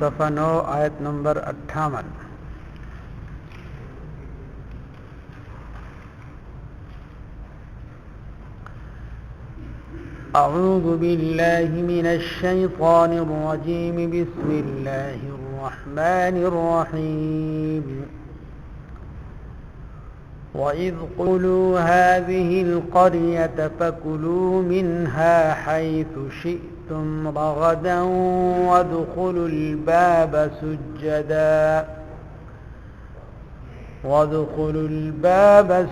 صفحہ 9 آیت نمبر 58. اعوذ باللہ من الشیطان الرجیم بسم اللہ الرحمن الرحیم. وَإِذْ قُلُوا هَٰذِهِ الْقَرْيَةَ فَكُلُوا مِنْهَا حَيْثُ شِئْتُمْ رَغَدًا وَادْخُلُوا الْبَابَ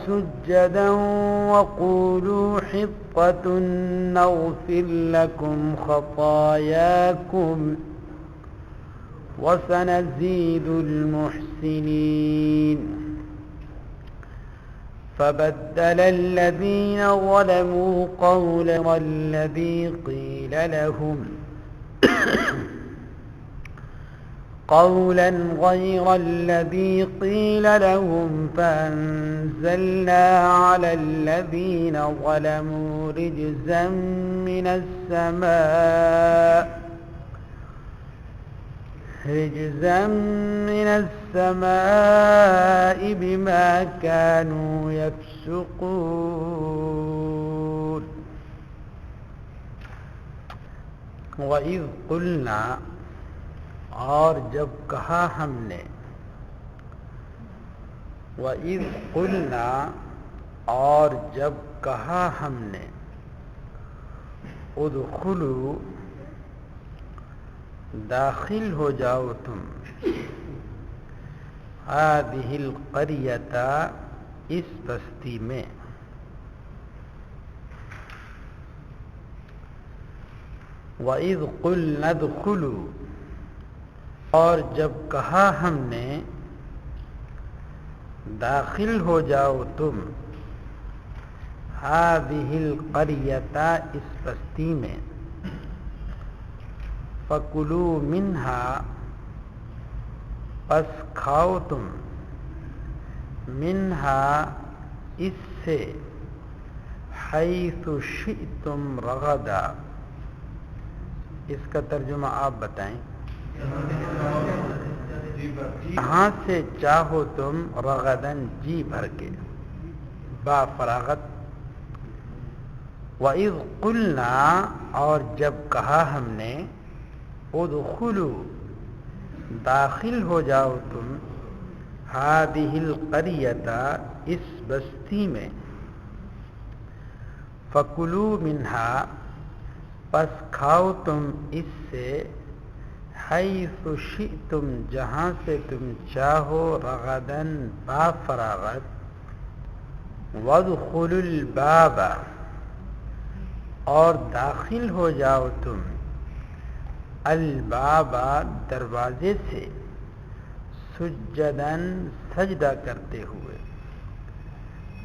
سُجَّدًا وَقُولُوا حِطَّةٌ نَّغْفِرْ لَكُمْ خَطَايَاكُمْ وَسَنَزِيدُ الْمُحْسِنِينَ. فبدل الذين ظلموا قولا غير الذي قيل لهم فأنزلنا على الذين ظلموا رجزا من السماء بما كانوا يفسقون. وَإِذْ قُلْنَا اور جب کہا ہم نے، وَإِذْ قُلْنَا اور جب کہا ہم نے، ادخلوا داخل ہو جاؤ تم، هذه القریۃ اس بستی میں، وَإِذْ قُلْنَا ادْخُلُوا اور جب کہا ہم نے داخل ہو جاؤ تم، هذه القریۃ اس بستی میں، فَكُلُوا مِنْهَا پس کھاؤ تم، منہا اس سے، حیث شئتم رغدا اس کا ترجمہ آپ بتائیں. یہاں سے چاہو تم، رغدن جی بھر کے، با فراغت. وَإِذْ قُلْنَا اور جب کہا ہم نے، ادخلوا داخل ہو جاؤ تم، هذه القریۃ اس بستی میں، فَكُلُوا مِنْهَا پس کھاؤ تم اس سے، حیث شئتم جہاں سے تم چاہو، رغدن با فراغت. وَادْخُلُوا الْبَابَ اور داخل ہو جاؤ تم، الباب دروازے سے، سجدن سجدہ کرتے ہوئے،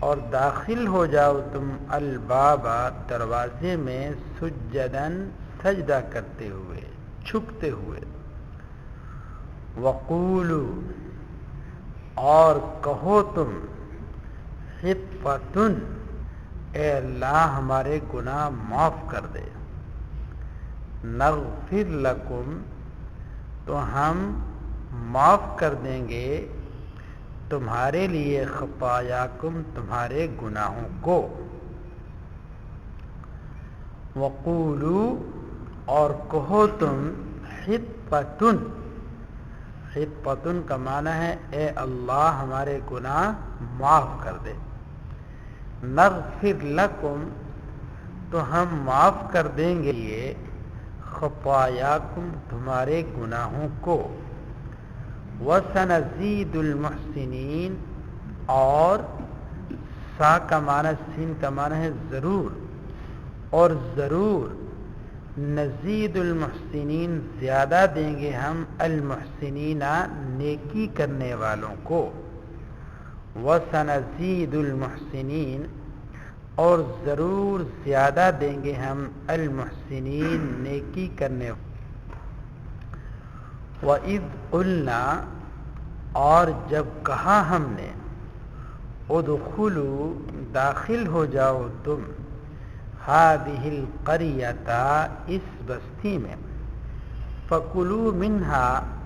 اور داخل ہو جاؤ تم الباب دروازے میں، سجدن سجدہ کرتے ہوئے، جھکتے ہوئے. وقولوا اور کہو تم، حطۃ اے اللہ ہمارے گناہ معاف کر دے، نغفر لکم تو ہم معاف کر دیں گے تمہارے لیے، خطایاکم تمہارے گناہوں کو. وقولوا اور کہو تم، حطۃ حطۃ کا معنی ہے اے اللہ ہمارے گناہ معاف کر دے، نغفر لکم تو ہم معاف کر دیں گے یہ، خطایاکم تمہارے گناہوں کو. وَسَنَزِيدُ الْمُحْسِنِينَ اور سا کا معنی، سین کا معنی ہے ضرور، اور ضرور نزید المحسنین زیادہ دیں گے ہم، المحسنین نیکی کرنے والوں کو. وَسَنَزِيدُ الْمُحْسِنِينَ اور ضرور زیادہ دیں گے ہم، المحسنین نیکی کرنے. وَإِذْ قُلْنَا اور جب کہا ہم نے، ادخلوا داخل ہو جاؤ تم، هذه القریۃ اس بستی میں، فَكُلُوا مِنْهَا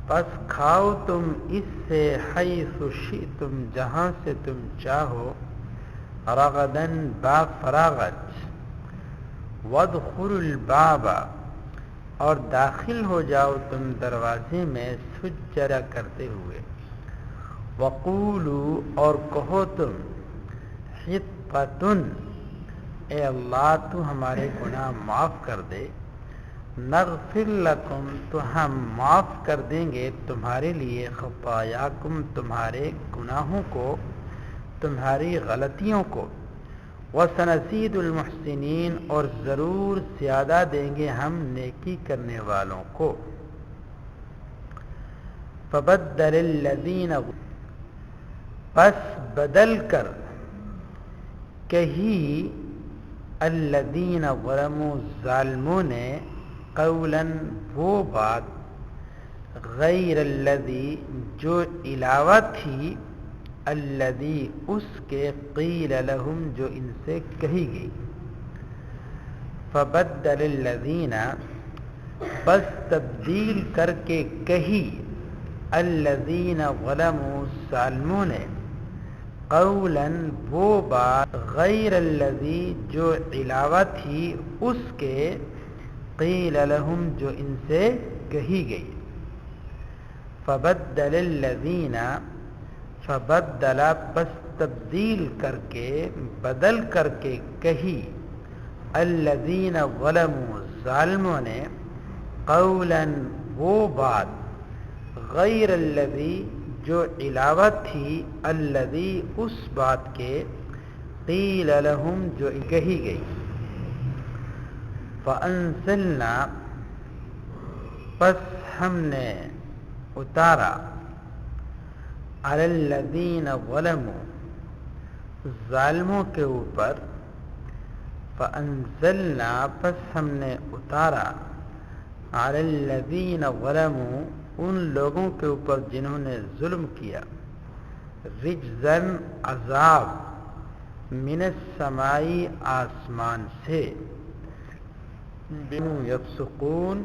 پس کھاؤ تم اس سے حیث شئتم جہاں سے تم چاہو رغدن با فراغت وادخلوا الباب اور داخل ہو جاؤ تم دروازے میں سجدہ کرتے ہوئے وقولوا اور کہو تم حطۃ اے اللہ تو ہمارے گناہ معاف کر دے نغفر لکم تو ہم معاف کر دیں گے تمہارے لیے خطایاکم تمہارے گناہوں کو تمہاری غلطیوں کو وسنزید المحسنین اور ضرور زیادہ دیں گے ہم نیکی کرنے والوں کو فبدل الذین پس بدل کر کہی الذین ظلموا ظالموں نے قولا وہ بات غیر الذی جو علاوہ تھی الذی اس کے قیل لہم جو ان سے کہی گئی فبدل الذین بس تبدیل کر کے کہی الذین ظلموا ظالموں نے قولا وہ بات غیر الذی جو علاوہ تھی اس کے قیل لہم جو ان سے کہی گئی فبدل الذین فبدل بس تبدیل کر کے بدل کر کے کہی الذین ظلموا ظالموں نے قولا وہ بات غیر الذی جو علاوہ تھی الذی اس بات کے قیل لہم جو کہی گئی فانزلنا پس ہم نے اتارا علی الذین ظلموا ظالموں کے اوپر فانزلنا پس ہم نے اتارا علی الذین ظلموا ان لوگوں کے اوپر جنہوں نے ظلم کیا رجزن عذاب من السمائی آسمان سے یفسقون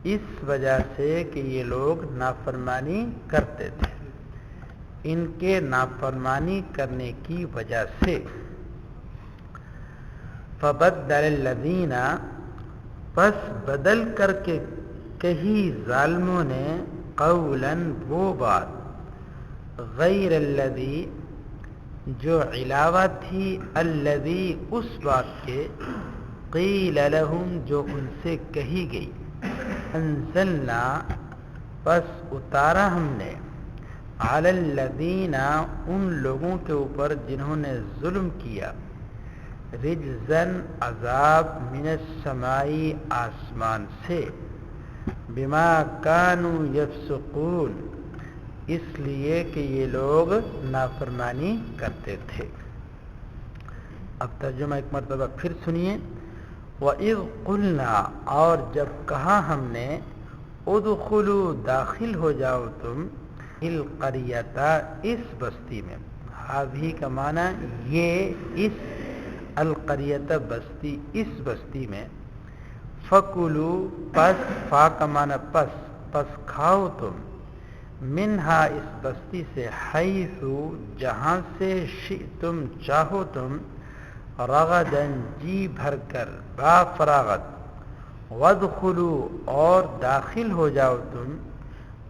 اس وجہ سے کہ یہ لوگ نافرمانی کرتے تھے ان کے نافرمانی کرنے کی وجہ سے فبدل الذین پس بدل کر کے کہی ظالموں نے قولا وہ بات غیر الذی جو علاوہ تھی الذی اس بات کے قیل لہم جو ان سے کہی گئی انزلنا پس اتارا ہم نے علی الذین ان لوگوں کے اوپر جنہوں نے ظلم کیا رجزن عذاب من السمائی آسمان سے بما کانوا یفسقون اس لیے کہ یہ لوگ نافرمانی کرتے تھے اب ترجمہ ایک مرتبہ پھر سنیے وَإِذْ قُلْنَا اور جب کہا ہم نے ادخلوا داخل ہو جاؤ تم القریۃ اس بستی میں ہاذی کا معنی یہ اس القریۃ بستی اس بستی میں فَكُلُوا پس فا کا معنی پس کھاؤ تم منہا اس بستی سے حیث جہاں سے شئتم چاہو تم رغدن جی بھر کر با فراغت وادخلوا اور داخل ہو جاؤ تم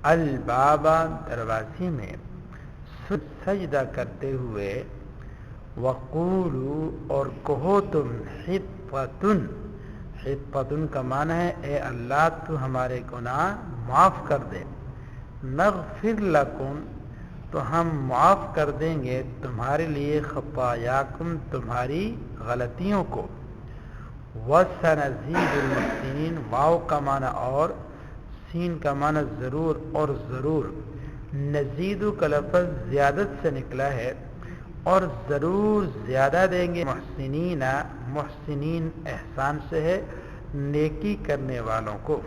الباب دروازے میں سجدہ کرتے ہوئے وقولوا اور کہو تم حطۃ کا معنی ہے اے اللہ تو ہمارے گناہ معاف کر دے نغفر لکم تو ہم معاف کر دیں گے تمہارے لیے خطایاکم تمہاری غلطیوں کو وسنزید المحسنین واو کا معنی اور سین کا معنی ضرور اور ضرور نزید کا لفظ زیادت سے نکلا ہے اور ضرور زیادہ دیں گے محسنین محسنین احسان سے ہے نیکی کرنے والوں کو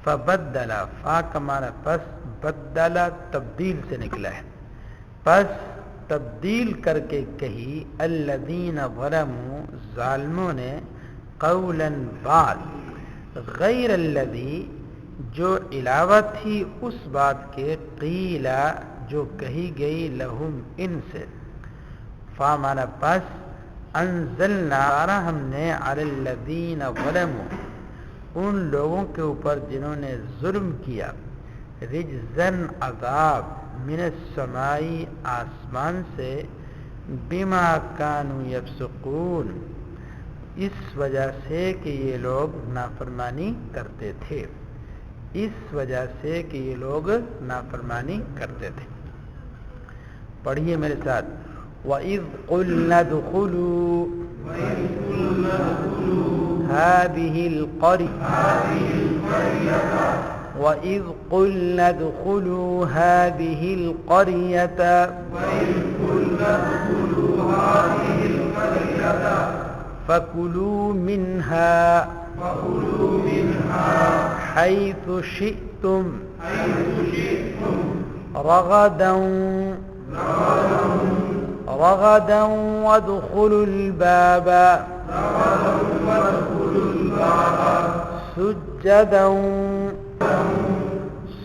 فبدل فا کا معنی پس بدل تبدیل سے نکلا ہے پس تبدیل کر کے کہی الذین ظلموا ظالموں نے قولا بات غیر الذی جو علاوہ تھی اس بات کے قیلا جو کہی گئی لہم ان سے فامانا پس انزلنا ہم نے علی الذین ظلموا ان لوگوں کے اوپر جنہوں نے ظلم کیا رجزن عذاب من السمائی آسمان سے بما کانوا یفسقون اس وجہ سے کہ یہ لوگ نافرمانی کرتے تھے اس وجہ سے کہ یہ لوگ نافرمانی کرتے تھے پڑھیے میرے ساتھ وَإِذْ قُلْنَا ادْخُلُوا هَٰذِهِ الْقَرْيَةَ وَإِذْ قُلْنَا ادْخُلُوا هَٰذِهِ الْقَرْيَةَ فَكُلُوا مِنْهَا حَيْثُ شِئْتُمْ رَغَدًا وَادْخُلُوا الْبَابَ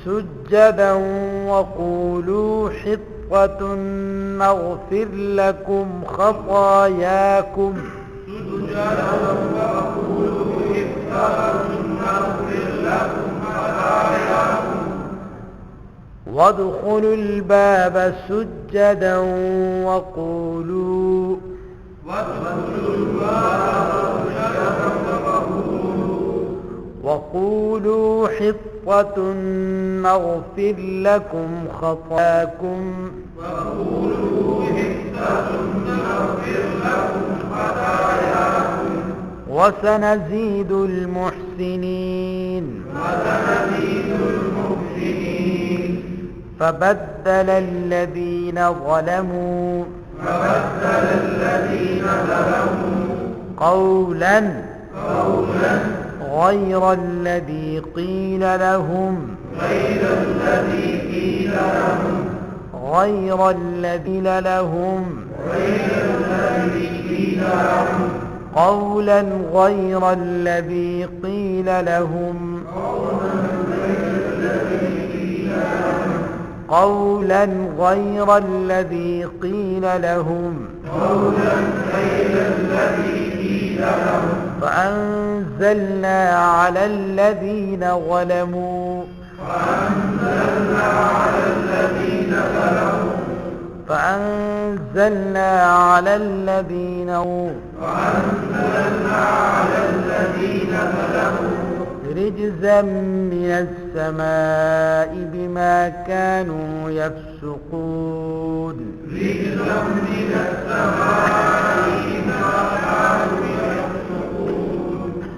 سُجَّدًا وَقُولُوا حِطَّةٌ نَغْفِرْ لَكُمْ خَطَايَاكُمْ وَادْخُلُوا الْبَابَ سُجَّدًا وَقُولُوا حِطَّةٌ نَغْفِرْ لَكُمْ خَطَايَاكُمْ وَسَنَزِيدُ الْمُحْسِنِينَ فبدل الذين ظلموا قولا غير الذي قيل لهم قولا غير الذي قيل لهم قولا غير الذي قيل لهم فأنزلنا على الذين ظلموا رجزا من السماء بما كانوا يفسقون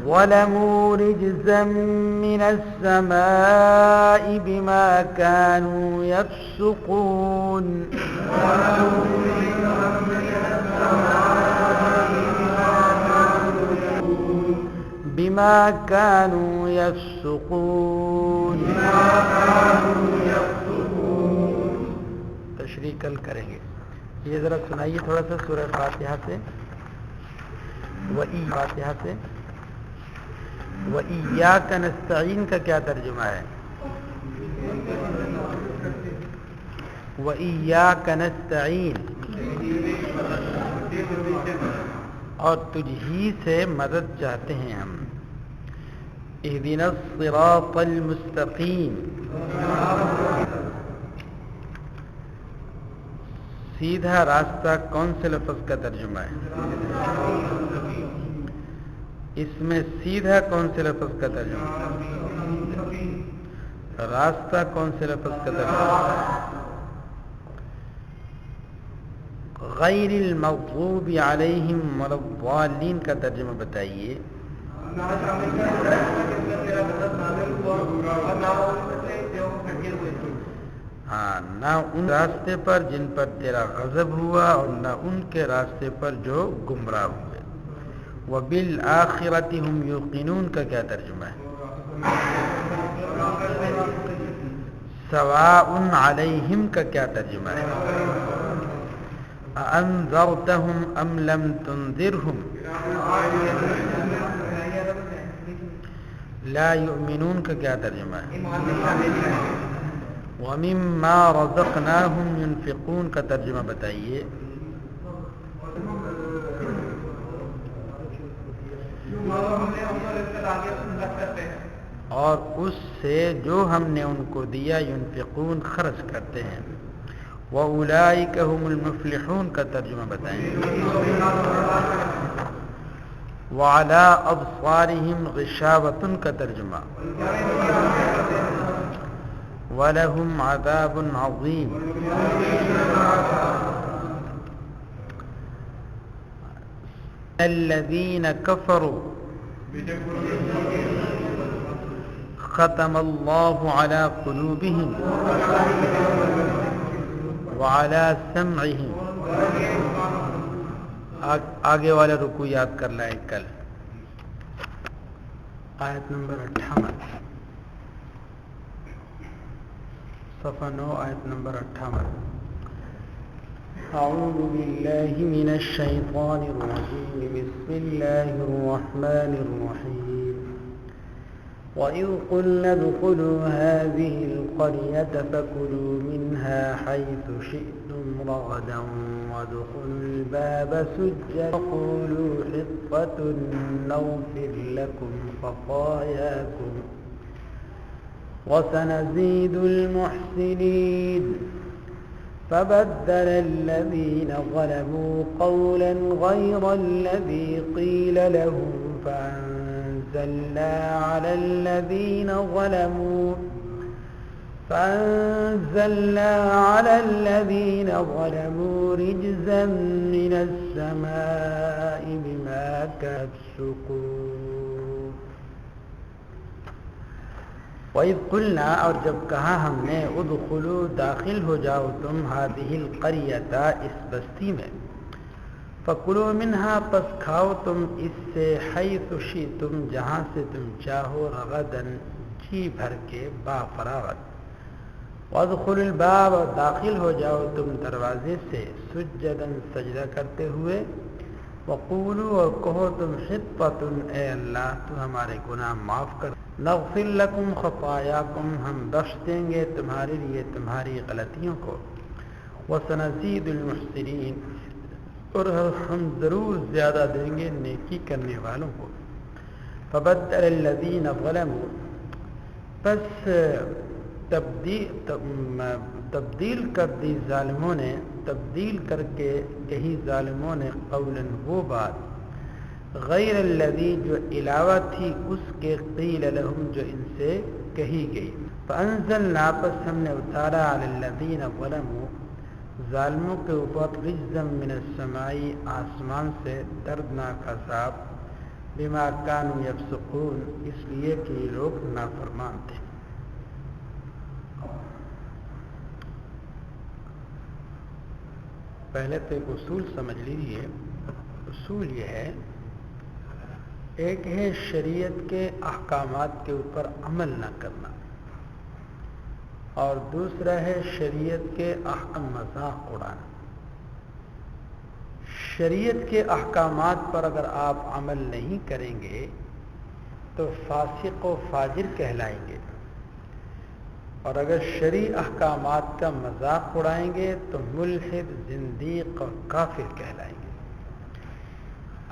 ظلموا رجزا من السماء بما كانوا يفسقون بما كانوا يفسقون تشریح کل کریں گے. یہ ذرا سنائیے تھوڑا سا سورہ فاتحہ سے وَإِيَّاكَ نَسْتَعِينُ کا کیا ترجمہ ہے؟ وَإِيَّاكَ نَسْتَعِينُ اور تجھ ہی سے مدد چاہتے ہیں ہم. اهدنا الصراط المستقیم سیدھا راستہ کون سے لفظ کا ترجمہ ہے؟ اس میں سیدھا کون سے لفظ کا ترجمہ ہے؟ راستہ کون سے لفظ کا ترجمہ ہے؟ غیر المغضوب علیہم ولا الضالین کا ترجمہ بتائیے. ہاں، نہ ان راستے پر جن پر تیرا غضب ہوا اور نہ ان کے راستے پر جو گمراہ ہوئے. وبالآخرۃ ہم یوقنون کا کیا ترجمہ ہے؟ سواء علیہم کا کیا ترجمہ ہے؟ انذرتہم ام لم تنذرہم لا یؤمنون کا کیا ترجمہ ہے؟ وَمِمَّا رَزَقْنَاهُمْ يُنْفِقُونَ کا ترجمہ بتائیے. اور اس سے جو ہم نے ان کو دیا ينفقون خرچ کرتے ہیں. وَأُولَئِكَ هُمُ الْمُفْلِحُونَ کا ترجمہ بتائیں. وَعَلَىٰ أَبْصَارِهِمْ غِشَاوَةٌ کا ترجمہ. وَلَهُمْ عَذَابٌ عَظِيمٌ. الَّذِينَ كَفَرُوا ختم الله على قلوبهم وعلى سمعهم. آگے والا رکوع یاد کر لائے کل. آیت نمبر 58 صفحہ 9 آیت نمبر 58. اعوذ باللہ من الشیطان الرجیم بسم اللہ الرحمن الرحیم. وَإِذْ قُلْنَا ادْخُلُوا هَٰذِهِ الْقَرْيَةَ فَكُلُوا مِنْهَا حَيْثُ شِئْتُمْ رَغَدًا وَادْخُلُوا الْبَابَ سُجَّدًا وَقُولُوا حِطَّةٌ نَغْفِرْ لَكُمْ خَطَايَاكُمْ وَسَنَزِيدُ الْمُحْسِنِينَ. فَبَدَّلَ الَّذِينَ ظَلَمُوا قَوْلًا غَيْرَ الَّذِي قِيلَ لَهُمْ فَأَنزَلْنَا عَلَى الَّذِينَ ظَلَمُوا رِجْزًا مِّنَ السَّمَاءِ بِمَا كَانُوا يَفْسُقُونَ. وَإِذْ قُلْنَا اور جب کہا ہم نے ادخلوا داخل ہو جاؤ تم هذه القرية اس بستی میں. فَكُلُوا مِنْهَا پس کھاؤ تم اس سے حیث شئتم جہاں سے تم چاہو رغداً جی بھر کے با فراغت. وَادْخُلُوا الْبَابَ داخل ہو جاؤ تم دروازے سے سجداً سجدہ کرتے ہوئے. وَقُولُوا اور کہو تم حِطَّةٌ اے اللہ تو ہمارے گناہ معاف کر. نغفر لکم خطایاکم ہم بخش دیں گے تمہارے لیے تمہاری غلطیوں کو. وَسَنَزِيدُ الْمُحْسِنِينَ اور ہم ضرور زیادہ دیں گے نیکی کرنے والوں کو. فَبَدَّلَ الَّذِينَ ظَلَمُوا پس تبدیل کر دی ظالموں نے تبدیل کر کے کہی ظالموں نے قولاً وہ بات غیر الذی جو علاوہ تھی اس کے قیل لہم جو ان سے کہی گئی. فَأَنزَلْنَا پس ہم نے اتارا علی الذین ظلموا ظالموں کے اوپر رجزا من السماء آسمان سے دردناک عذاب بما كانوا یفسقون اس لیے کہ یہ لوگ نافرمان تھے. پہلے تو ایک اصول سمجھ لیجیے. اصول یہ ہے ایک ہے شریعت کے احکامات کے اوپر عمل نہ کرنا اور دوسرا ہے شریعت کے احکام مذاق اڑانا. شریعت کے احکامات پر اگر آپ عمل نہیں کریں گے تو فاسق و فاجر کہلائیں گے اور اگر شرعی احکامات کا مذاق اڑائیں گے تو ملحد زندیق اور کافر کہلائیں گے.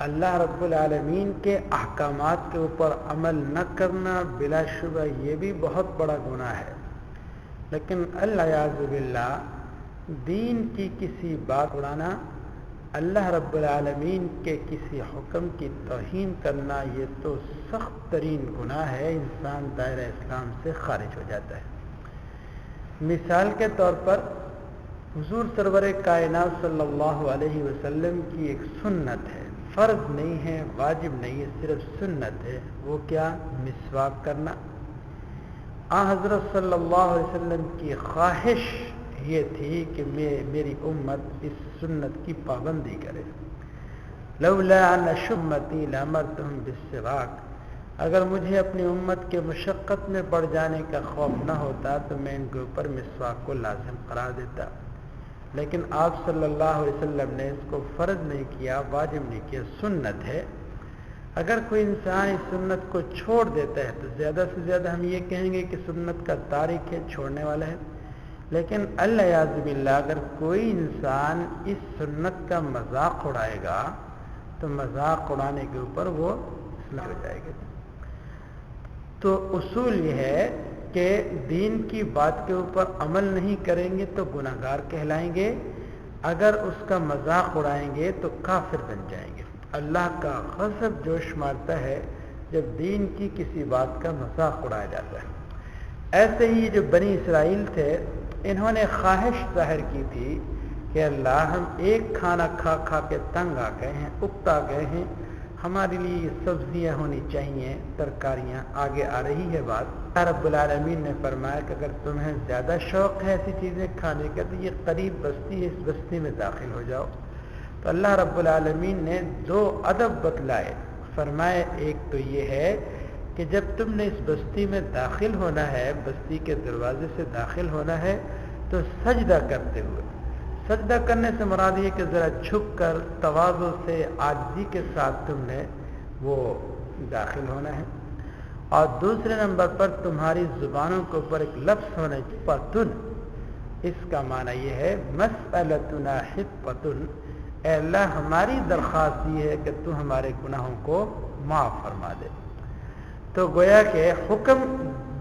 اللہ رب العالمین کے احکامات کے اوپر عمل نہ کرنا بلا شبہ یہ بھی بہت بڑا گناہ ہے. لیکن العیاذ باللہ دین کی کسی بات اڑانا اللہ رب العالمین کے کسی حکم کی توہین کرنا یہ تو سخت ترین گناہ ہے. انسان دائرہ اسلام سے خارج ہو جاتا ہے. مثال کے طور پر حضور سرور کائنات صلی اللہ علیہ وسلم کی ایک سنت ہے, فرض نہیں ہے, واجب نہیں ہے, صرف سنت ہے. وہ کیا؟ مسواک کرنا. حضرت صلی اللہ علیہ وسلم کی خواہش یہ تھی کہ میری امت اس سنت کی پابندی کرے. لولا ان اشمتی لامرتہم بالسواک اگر مجھے اپنی امت کے مشقت میں پڑ جانے کا خوف نہ ہوتا تو میں ان کے اوپر مسواک کو لازم قرار دیتا. لیکن آپ صلی اللہ علیہ وسلم نے اس کو فرض نہیں کیا, واجب نہیں کیا, سنت ہے. اگر کوئی انسان اس سنت کو چھوڑ دیتا ہے تو زیادہ سے زیادہ ہم یہ کہیں گے کہ سنت کا تارک ہے، چھوڑنے والا ہے. لیکن الیاذ باللہ اگر کوئی انسان اس سنت کا مذاق اڑائے گا تو مذاق اڑانے کے اوپر وہ اسلام ہو جائے گا. تو اصول یہ ہے کہ دین کی بات کے اوپر عمل نہیں کریں گے تو گناہگار کہلائیں گے، اگر اس کا مذاق اڑائیں گے تو کافر بن جائیں گے. اللہ کا غضب جوش مارتا ہے جب دین کی کسی بات کا مذاق اڑایا جاتا ہے. ایسے ہی جو بنی اسرائیل تھے انہوں نے خواہش ظاہر کی تھی کہ اللہ ہم ایک کھانا کھا کھا کے تنگ آ گئے ہیں، اکتا گئے ہیں، ہمارے لیے یہ سبزیاں ہونی چاہیے، ترکاریاں. آگے آ رہی ہے بات. رب العالمین نے فرمایا کہ اگر تمہیں زیادہ شوق ہے ایسی چیزیں کھانے کا تو یہ قریب بستی ہے، اس بستی میں داخل ہو جاؤ. تو اللہ رب العالمین نے 2 ادب بتلائے. فرمائے ایک تو یہ ہے کہ جب تم نے اس بستی میں داخل ہونا ہے، بستی کے دروازے سے داخل ہونا ہے تو سجدہ کرتے ہوئے. سجدہ کرنے سے مراد یہ کہ ذرا جھک کر تواضع سے عاجزی کے ساتھ تم نے وہ داخل ہونا ہے. اور دوسرے نمبر پر تمہاری زبانوں کے اوپر ایک لفظ ہونا چاہیے پتن. اس کا معنی یہ ہے مسئلتنا حطتن، اے اللہ ہماری درخواست یہ ہے کہ تو ہمارے گناہوں کو معاف فرما دے. تو گویا کہ حکم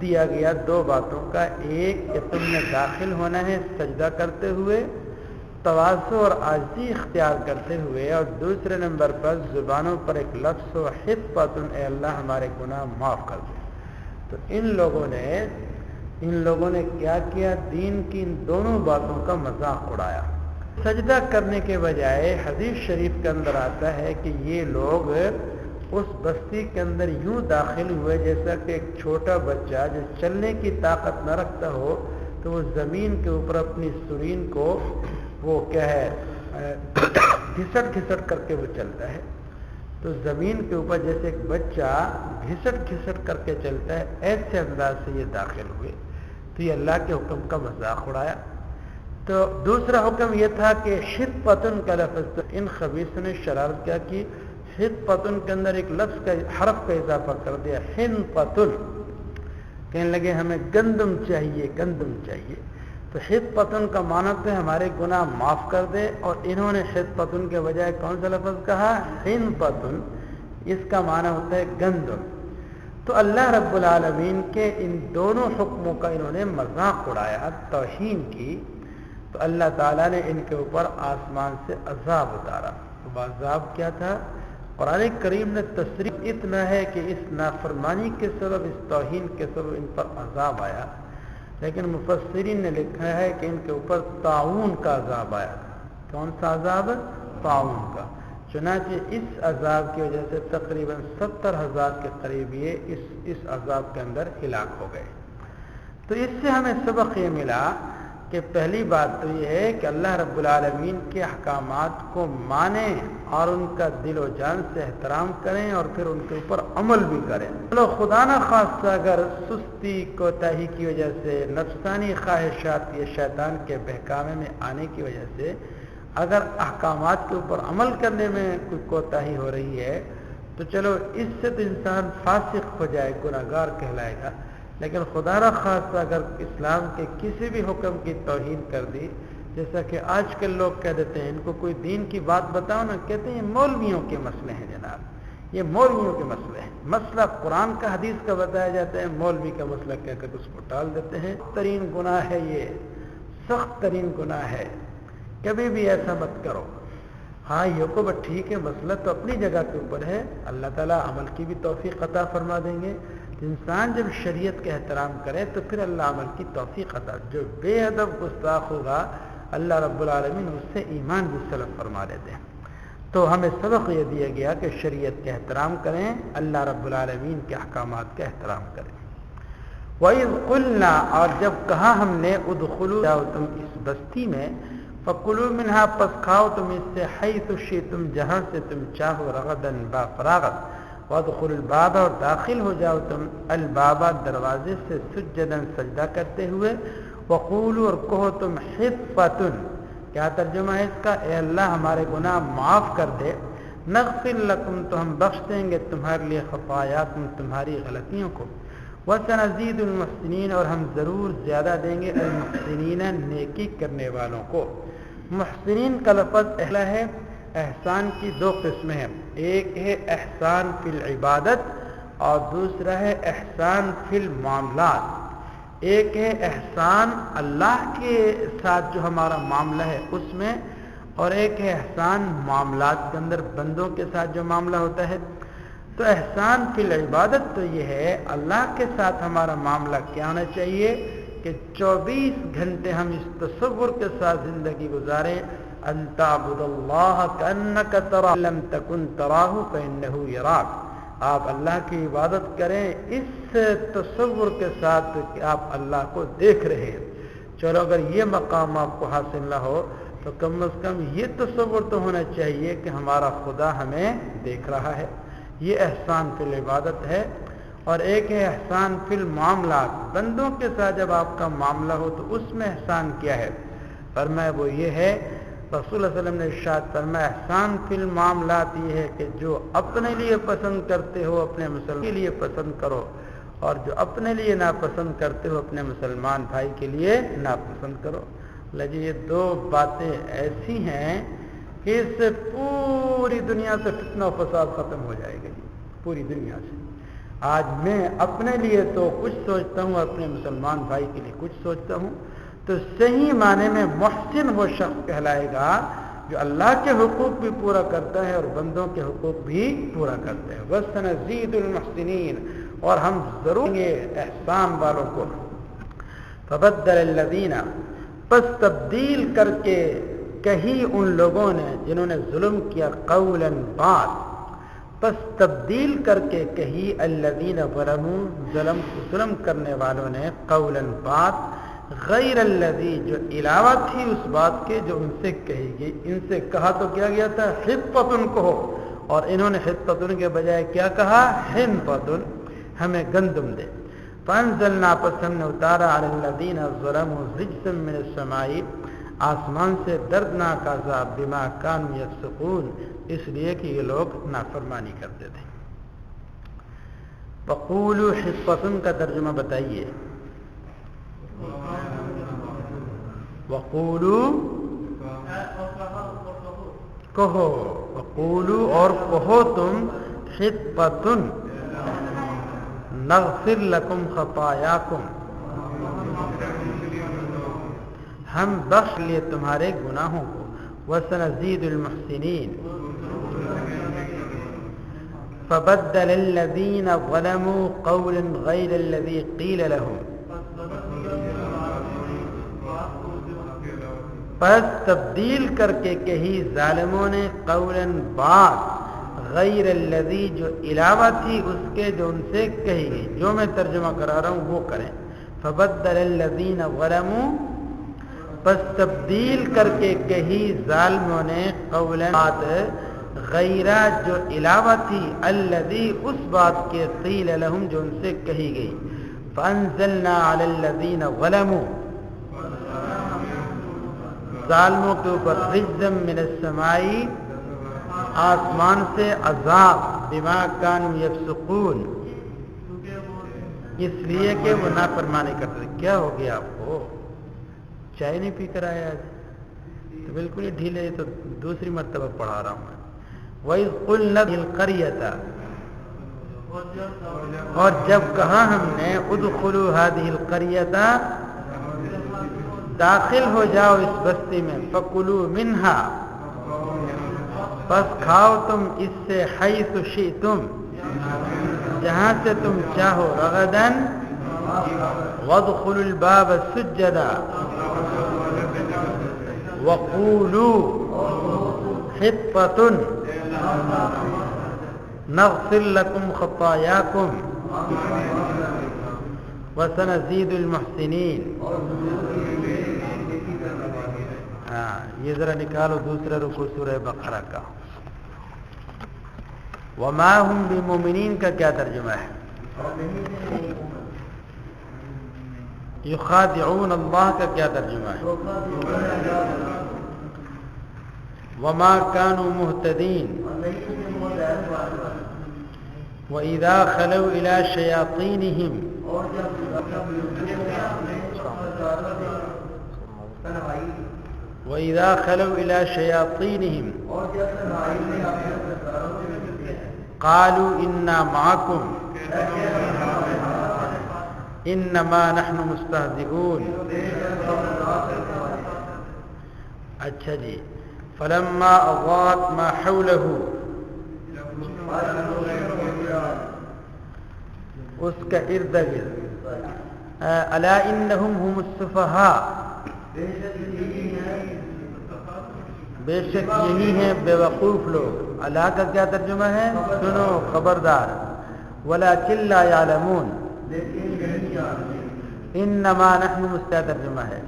دیا گیا 2 باتوں کا، ایک کہ تم نے داخل ہونا ہے سجدہ کرتے ہوئے، تواضع اور عاجزی اختیار کرتے ہوئے، اور دوسرے نمبر پر زبانوں پر ایک لفظ و حطتن، اے اللہ ہمارے گناہ معاف کر دے. تو ان لوگوں نے کیا کیا؟ دین کی ان دونوں باتوں کا مذاق اڑایا. سجدہ کرنے کے بجائے حدیث شریف کے اندر آتا ہے کہ یہ لوگ اس بستی کے اندر یوں داخل ہوئے جیسا کہ ایک چھوٹا بچہ جو چلنے کی طاقت نہ رکھتا ہو تو وہ زمین کے اوپر اپنی سرین کو وہ کیا ہے گھسٹ گھسٹ کر کے وہ چلتا ہے. تو زمین کے اوپر جیسے ایک بچہ گھسٹ گھسٹ کر کے چلتا ہے، ایسے انداز سے یہ داخل ہوئے. تو یہ اللہ کے حکم کا مذاق اڑایا. تو دوسرا حکم یہ تھا کہ حطتن کا لفظ، تو ان خبیثوں نے شرارت کیا کی، حطتن کے اندر ایک لفظ کا حرف کا اضافہ کر دیا، حنطتن. کہنے لگے ہمیں گندم چاہیے، گندم چاہیے. تو حطتن کا معنی تو ہمارے گناہ معاف کر دے، اور انہوں نے حطتن کے بجائے کون سا لفظ کہا؟ حنطتن. اس کا معنی ہوتا ہے گندم. تو اللہ رب العالمین کے ان دونوں حکموں کا انہوں نے مذاق اڑایا، توہین کی. تو اللہ تعالیٰ نے ان کے اوپر آسمان سے عذاب اتارا. وہ عذاب کیا تھا؟ قرآن کریم نے تصریح اتنا ہے کہ اس نافرمانی کے سبب، اس توہین کے سبب ان پر عذاب آیا. لیکن مفسرین نے لکھا ہے کہ ان کے اوپر طاعون کا عذاب آیا تھا. کون سا عذاب؟ طاعون کا. چنانچہ اس عذاب کی وجہ سے تقریباً 70,000 کے قریب یہ اس عذاب کے اندر ہلاک ہو گئے. تو اس سے ہمیں سبق یہ ملا کہ پہلی بات تو یہ ہے کہ اللہ رب العالمین کے احکامات کو مانیں اور ان کا دل و جان سے احترام کریں اور پھر ان کے اوپر عمل بھی کریں. چلو خدا نہ خواستہ اگر سستی کوتاہی کی وجہ سے، نفسانی خواہشات یا شیطان کے بہکامے میں آنے کی وجہ سے اگر احکامات کے اوپر عمل کرنے میں کوئی کوتاہی ہو رہی ہے تو چلو اس سے تو انسان فاسق ہو جائے، گناہگار کہلائے گا. لیکن خدا را خاصہ اگر اسلام کے کسی بھی حکم کی توہین کر دی، جیسا کہ آج کل لوگ کہہ دیتے ہیں، ان کو کوئی دین کی بات بتاؤ نا، کہتے ہیں یہ مولویوں کے مسئلے ہیں جناب، یہ مولویوں کے مسئلے ہیں. مسئلہ قرآن کا حدیث کا بتایا جاتا ہے، مولوی کا مسئلہ کہہ کر اس کو ٹال دیتے ہیں. ترین گناہ ہے یہ، سخت ترین گناہ ہے. کبھی بھی ایسا مت کرو. ہاں یہ کو بس ٹھیک ہے، مسئلہ تو اپنی جگہ کے اوپر ہے، اللہ تعالیٰ عمل کی بھی توفیق عطا فرما دیں گے. انسان جب شریعت کا احترام کرے تو پھر اللہ عمل کی توفیق عطا. جو بے ادب گستاخ ہوگا اللہ رب العالمین اس سے ایمان بھی سلب فرما لیتے ہیں. تو ہمیں سبق یہ دیا گیا کہ شریعت کا احترام کریں، اللہ رب العالمین کے احکامات کا احترام کریں. وَإِذْ قُلْنَا، اور جب کہا ہم نے، ادخلوا، جاؤ تم اس بستی میں، فَكُلُوا مِنْهَا، پس کھاؤ تم اس سے، حَيْثُ شِئْتُمْ، جہاں سے تم چاہو، رغداً، با فراغت، وَادْخُلُوا الْبَابَ، اور داخل ہو جاؤ تم الباب، دروازے سے، سُجَّدًا، سجدہ کرتے ہوئے، وَقُولُوا، اور کہو تم، حِطَّةٌ، کیا ترجمہ ہے اس کا؟ اے اللہ ہمارے گناہ معاف کر دے. نغفر لکم تو ہم بخش دیں گے تمہارے لیے خطایاکم تمہاری غلطیوں کو، وسنزید المحسنین اور ہم ضرور زیادہ دیں گے المحسنین نیکی کرنے والوں کو۔ محسنین کا لفظ اہلا ہے، احسان کی دو قسمیں ہیں، ایک ہے احسان فی العبادت اور دوسرا ہے احسان فی المعاملات۔ ایک ہے احسان اللہ کے ساتھ جو ہمارا معاملہ ہے اس میں، اور ایک ہے احسان معاملات کے اندر بندوں کے ساتھ جو معاملہ ہوتا ہے۔ تو احسان فی العبادت تو یہ ہے اللہ کے ساتھ ہمارا معاملہ کیا ہونا چاہیے کہ 24 گھنٹے ہم اس تصور کے ساتھ زندگی گزاریں، ان تعبد اللہ کأنک تراہ لم تکن تراہ فإنہ یراک، آپ اللہ کی عبادت کریں اس تصور کے ساتھ کہ آپ اللہ کو دیکھ رہے ہیں۔ چلو اگر یہ مقام آپ کو حاصل نہ ہو تو کم از کم یہ تصور تو ہونا چاہیے کہ ہمارا خدا ہمیں دیکھ رہا ہے، یہ احسان فی العبادت ہے۔ اور ایک ہے احسان فی المعاملات، بندوں کے ساتھ جب آپ کا معاملہ ہو تو اس میں احسان کیا ہے؟ فرمایا وہ یہ ہے، رسول اللہ علیہ وسلم نے ارشاد فرمایا احسان فی المعاملات یہ ہے کہ جو اپنے لیے پسند کرتے ہو اپنے مسلمان کے لیے پسند کرو، اور جو اپنے لیے ناپسند کرتے ہو اپنے مسلمان بھائی کے لیے ناپسند کرو۔ لیکن یہ دو باتیں ایسی ہیں کہ اس سے پوری دنیا سے فتنہ و فساد ختم ہو جائے گا، پوری دنیا سے۔ آج میں اپنے لیے تو کچھ سوچتا ہوں، اپنے مسلمان بھائی کے لیے کچھ سوچتا ہوں، تو صحیح معنی میں محسن وہ شخص کہلائے گا جو اللہ کے حقوق بھی پورا کرتا ہے اور بندوں کے حقوق بھی پورا کرتا ہے۔ وَسَنَزِيدُ الْمُحْسِنِينَ اور ہم ضرور دیں گے احسان والوں کو۔ فَبَدَّلَ الَّذِينَ پس تبدیل کر کے کہی ان لوگوں نے جنہوں نے ظلم کیا، قولاً بات، پس تبدیل کر کے کہی الذین ظلموا ظلم کرنے والوں نے، قولاً بات، غیر الذی جو علاوہ تھی اس بات کے جو ان سے کہی گئی۔ ان سے کہا تو کیا گیا تھا حطۃ کہو، اور انہوں نے حطۃ کے بجائے کیا کہا؟ حنطۃ، ہمیں گندم دے۔ فانزلنا پس ہم نے اتارا علی الذین ظلموا رجزا من السماء آسمان سے دردناک عذاب، بما کانوا یفسقون اس لیے کہ یہ لوگ نافرمانی کرتے تھے۔ وقولوا حطۃ کا ترجمہ بتائیے۔ وقولوا کہو، وقولوا اور کہو تم، حطۃ نغفر لکم خطایاکم ہم بخش لیے تمہارے گناہوں کو، وسنزید المحسنین فبدل الذین ظلموا قولا غیر الذی قیل لهم پس تبدیل کر کے کہی ظالموں نے، قولاً بات، غیر الذی جو علاوہ تھی اس کے جو ان سے کہی گئی۔ جو میں ترجمہ کرا رہا ہوں وہ کریں۔ فبدل الذین ظلموا پس تبدیل کر کے کہی ظالموں نے، قولاً بات، غیرہ جو علاوہ تھی، الذی اس بات کے، قیل لهم جو ان سے کہی گئی۔ فانزلنا علی الذین ظلموا ظالموں کے اوپر، رجزا من السماء آسمان سے عذاب، بما کانوا یفسقون اس لیے کہ وہ نافرمانی کرتے تھے۔ کیا ہو گیا آپ کو؟ چائے نہیں پی کر آیا آج؟ تو بالکل ہی ڈھیلے، تو دوسری مرتبہ پڑھا رہا ہوں میں۔ وَإِذْ قُلْنَا الْقَرْيَةَ اور جب کہا ہم نے، ادخلوا هذه القرية داخل ہو جاؤ اس بستی میں، فَكُلُوا مِنْهَا پس کھاؤ تم اس سے، حیث شئتم جہاں سے تم چاہو، رغداً وَادْخُلُوا الْبَابَ سُجَّدًا وَقُولُوا حِطَّةٌ نغفر لکم خطایاکم وسنزید المحسنین۔ ہاں یہ ذرا نکالو دوسرا رکوع سورہ بقرہ کا۔ وما ہم بمؤمنین کا کیا ترجمہ ہے؟ یخادعون اللہ کا کیا ترجمہ ہے؟ وما كانوا مهتدین وَإِذَا خَلَوْا إِلَى شَيَاطِينِهِمْ وَإِذَا خَلَوْا إِلَى شَيَاطِينِهِمْ قَالُوا إِنَّا مَعَكُمْ إِنَّمَا نَحْنُ مُسْتَهْزِئُونَ. اچھا جی. فَلَمَّا أَضَاءَتْ مَا حَوْلَهُ اس کا ارد گرد أَلَا إِنَّهُمْ هُمُ السُّفَهَاءُ بے شک یہی ہیں بے وقوف لوگ. الا کا کیا ترجمہ ہے؟ سنو خبردار. وَلَكِنْ لَا يَعْلَمُونَ انما نحن مستعد ترجمہ ہے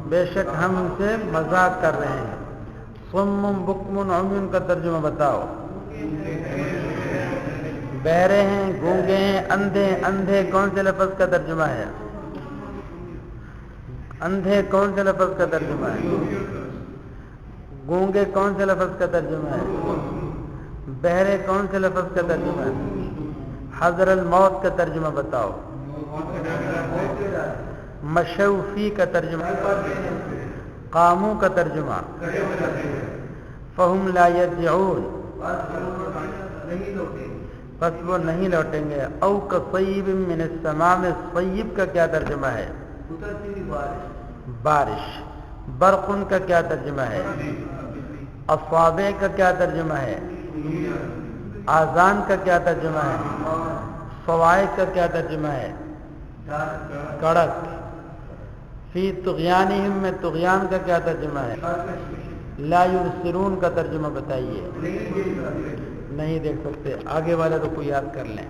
بے شک ہم ان سے مذاق کر رہے ہیں. صم بکم عمی کا ترجمہ بتاؤ. بہرے ہیں، گونگے ہیں، اندھے. اندھے کون سے لفظ کا ترجمہ ہے؟ اندھے کون سے لفظ کا ترجمہ ہے؟ گونگے کون سے لفظ کا ترجمہ ہے؟ بہرے کون سے لفظ کا ترجمہ ہے؟ حضر الموت کا ترجمہ بتاؤ. مشوفی کا ترجمہ، قامو کا ترجمہ. فہم لا یرجعون پس وہ نہیں لوٹیں گے. او کصیب من السماء، صیب کا کیا ترجمہ ہے؟ بارش. برقن کا کیا ترجمہ ہے؟ اصابع کا کیا ترجمہ ہے؟ آذان کا کیا ترجمہ ہے؟ فوائد کا کیا ترجمہ ہے؟ کڑک. فی طغیانہم میں طغیان کا کیا ترجمہ ہے؟ لا یبصرون کا ترجمہ بتائیے. نہیں دیکھ سکتے. آگے والا تو کوئی یاد کر لیں.